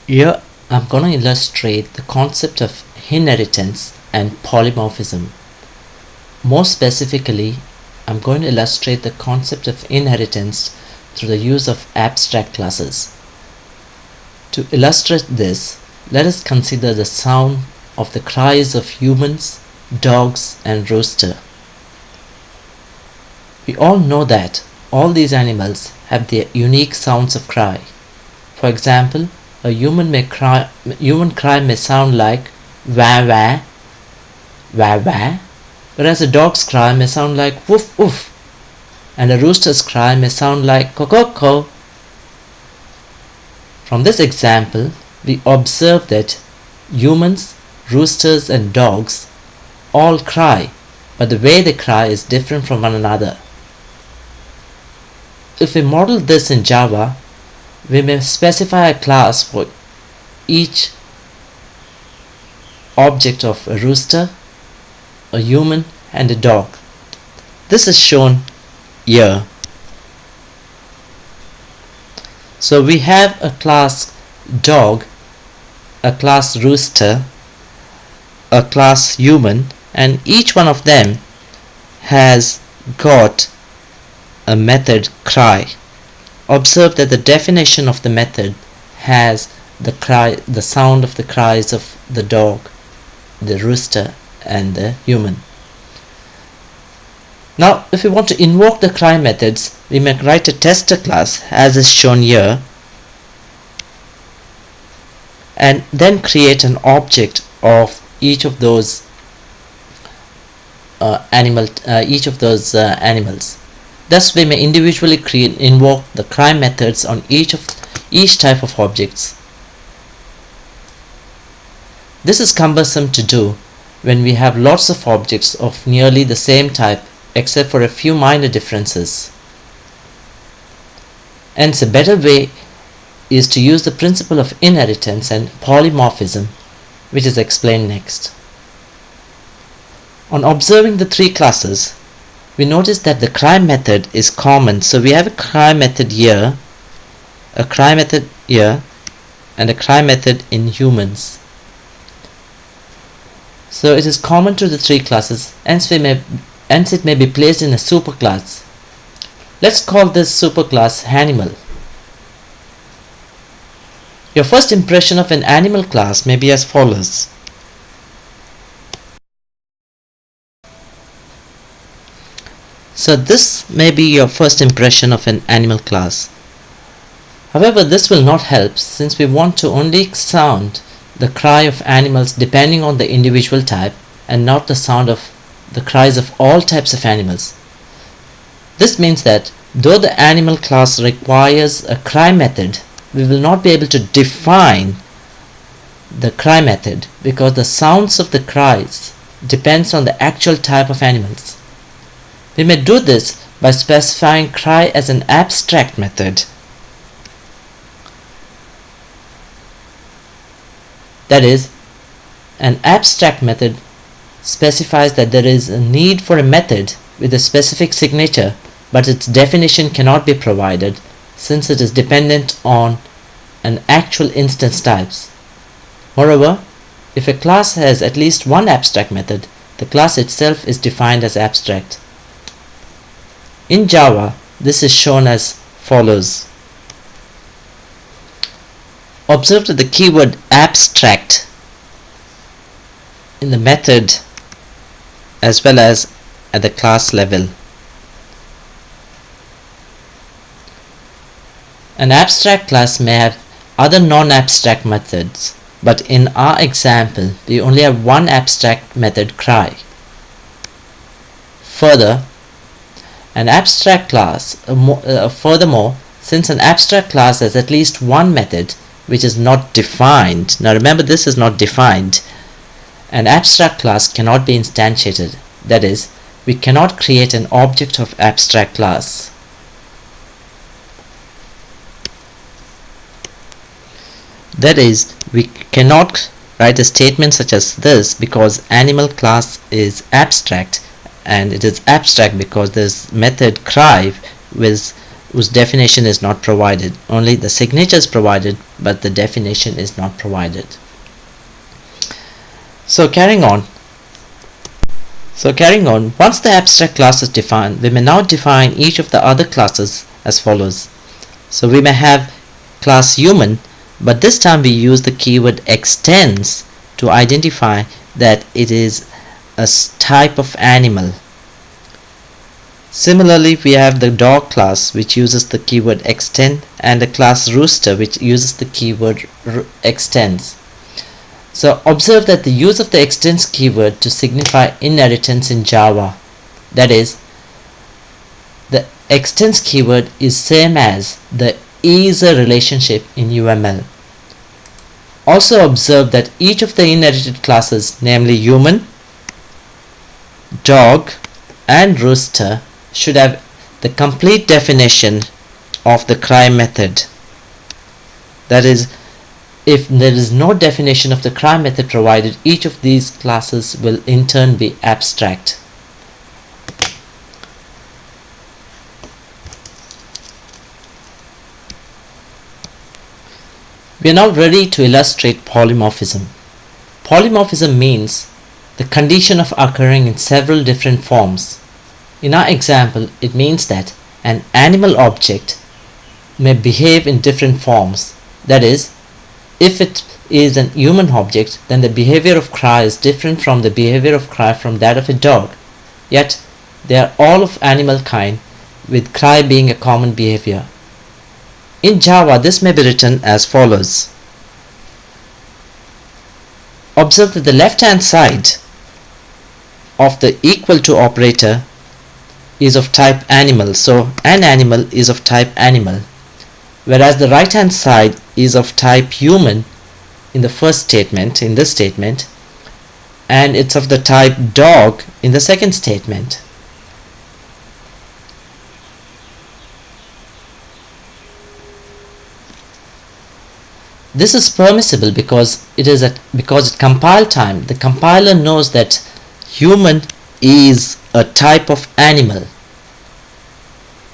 Here I'm going to illustrate the concept of inheritance and polymorphism. More specifically, I'm going to illustrate the concept of inheritance through the use of abstract classes. To illustrate this, let us consider the sound of the cries of humans, dogs, and rooster. We all know that all these animals have their unique sounds of cry. For example, a human cry may sound like wah wah, wah wah, whereas a dog's cry may sound like woof woof, and a rooster's cry may sound like co co co. From this example, we observe that humans, roosters, and dogs all cry, but the way they cry is different from one another. If we model this in Java, we may specify a class for each object of a rooster, a human, and a dog. This is shown here. So we have a class dog, a class rooster, a class human, and each one of them has got a method cry. Observe that the definition of the method has the sound of the cries of the dog, the rooster, and the human. Now, if we want to invoke the cry methods, we may write a tester class as is shown here, and then create an object of each of those animals. Thus, we may individually invoke the cry methods on each type of objects. This is cumbersome to do when we have lots of objects of nearly the same type except for a few minor differences. Hence, a better way is to use the principle of inheritance and polymorphism, which is explained next. On observing the three classes, we notice that the cry method is common. So we have a cry method here, a cry method here, and a cry method in humans. So it is common to the three classes, hence it may be placed in a superclass. Let's call this superclass animal. Your first impression of an animal class may be as follows. So this may be your first impression of an animal class. However, this will not help since we want to only sound the cry of animals depending on the individual type and not the sound of the cries of all types of animals. This means that though the animal class requires a cry method, we will not be able to define the cry method because the sounds of the cries depends on the actual type of animals. We may do this by specifying cry as an abstract method. That is, an abstract method specifies that there is a need for a method with a specific signature, but its definition cannot be provided since it is dependent on an actual instance types. Moreover, if a class has at least one abstract method, the class itself is defined as abstract. In Java, this is shown as follows. Observe that the keyword abstract in the method as well as at the class level. An abstract class may have other non-abstract methods, but in our example, we only have one abstract method cry. Further, an abstract class, furthermore, since an abstract class has at least one method which is not defined, now remember this is not defined, an abstract class cannot be instantiated. That is, we cannot create an object of abstract class. That is, we cannot write a statement such as this because animal class is abstract, and it is abstract because this method cry whose definition is not provided. Only the signature is provided, but the definition is not provided. So carrying on, once the abstract class is defined, we may now define each of the other classes as follows. So we may have class human, but this time we use the keyword extends to identify that it is a type of animal. Similarly, we have the dog class, which uses the keyword extend, and the class rooster, which uses the keyword extends. So observe that the use of the extends keyword to signify inheritance in Java, that is, the extends keyword is same as the is a relationship in UML. Also observe that each of the inherited classes, namely human, dog and rooster, should have the complete definition of the cry method. That is, if there is no definition of the cry method provided, each of these classes will in turn be abstract. We are now ready to illustrate polymorphism. Polymorphism means the condition of occurring in several different forms. In our example, it means that an animal object may behave in different forms. That is, if it is a human object, then the behavior of cry is different from the behavior of cry from that of a dog. Yet, they are all of animal kind, with cry being a common behavior. In Java, this may be written as follows. Observe that the left-hand side of the equal to operator is of type animal. So, an animal is of type animal, whereas the right-hand side is of type human in the first statement, in this statement, and it's of the type dog in the second statement. This is permissible because at compile time, the compiler knows that human is a type of animal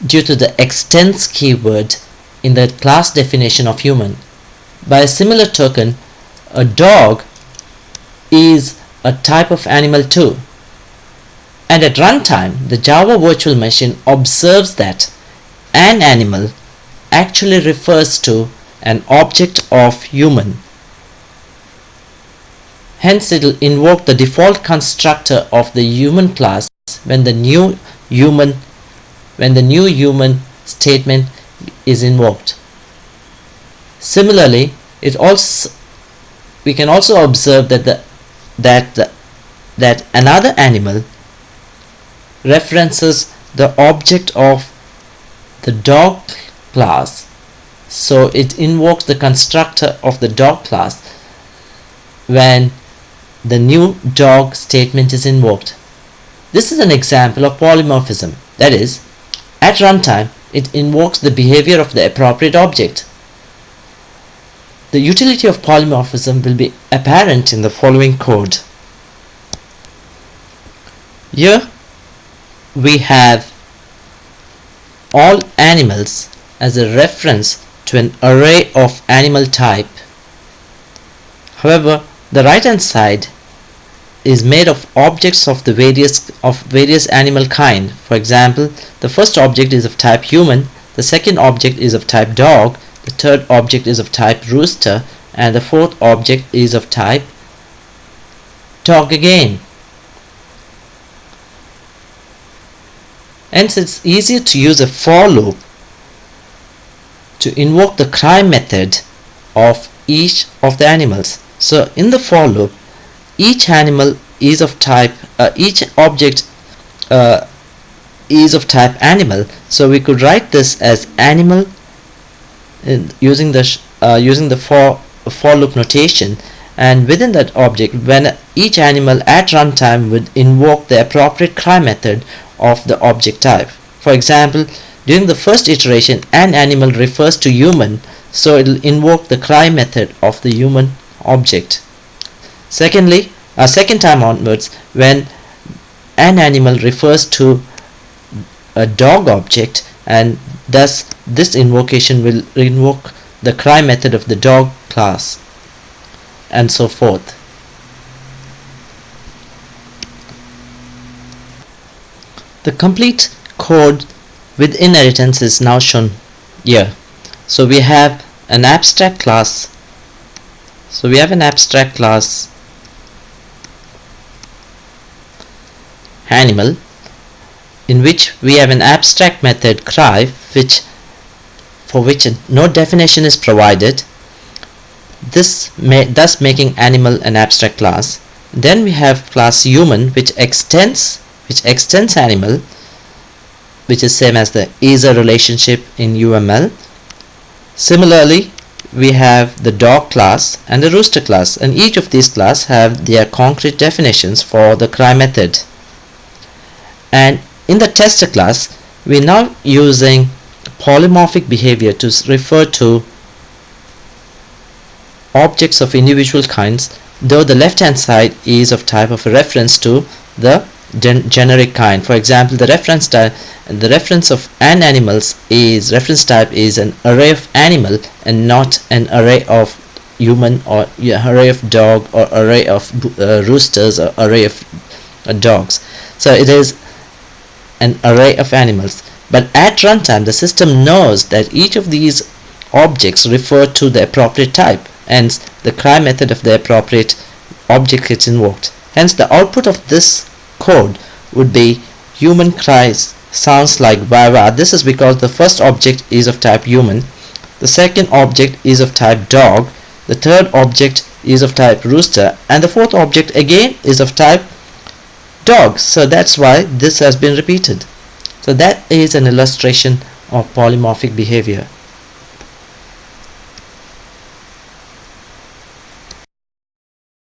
due to the extends keyword in the class definition of human. By a similar token, a dog is a type of animal too. And at runtime, the Java virtual machine observes that an animal actually refers to an object of human. Hence, it will invoke the default constructor of the human class when the new human statement is invoked. Similarly, we can also observe that another animal references the object of the dog class. So it invokes the constructor of the dog class when the new dog statement is invoked. This is an example of polymorphism. That is, at runtime, it invokes the behavior of the appropriate object. The utility of polymorphism will be apparent in the following code. Here we have all animals as a reference to an array of animal type. However, the right hand side is made of objects of various animal kind. For example, the first object is of type human, the second object is of type dog, the third object is of type rooster, and the fourth object is of type dog again. Hence, it's easier to use a for loop to invoke the cry method of each of the animals. So in the for loop, each animal is of type, each object is of type animal. So we could write this as animal using the for loop notation, and within that object, when each animal at runtime would invoke the appropriate cry method of the object type. For example, during the first iteration, an animal refers to human, so it will invoke the cry method of the human object. Secondly, second time onwards, when an animal refers to a dog object, and Thus, this invocation will invoke the cry method of the dog class, and so forth. The complete code with inheritance is now shown here. So we have an abstract class. Animal, in which we have an abstract method cry, for which no definition is provided, thus making animal an abstract class. Then we have class human, which extends animal, which is same as the is a relationship in UML. Similarly, we have the dog class and the rooster class, and each of these classes have their concrete definitions for the cry method. And in the tester class, we are now using polymorphic behavior to refer to objects of individual kinds, though the left hand side is of type of a reference to the generic kind. For example, the reference of an animal's reference type is an array of animal and not an array of human or array of dog or array of roosters or array of dogs. So it is an array of animals. But at runtime, the system knows that each of these objects refer to the appropriate type, hence the cry method of the appropriate object gets invoked. Hence the output of this code would be human cries sounds like wah wah. This is because the first object is of type human, the second object is of type dog, the third object is of type rooster, and the fourth object again is of type dog. So that's why this has been repeated. So that is an illustration of polymorphic behavior.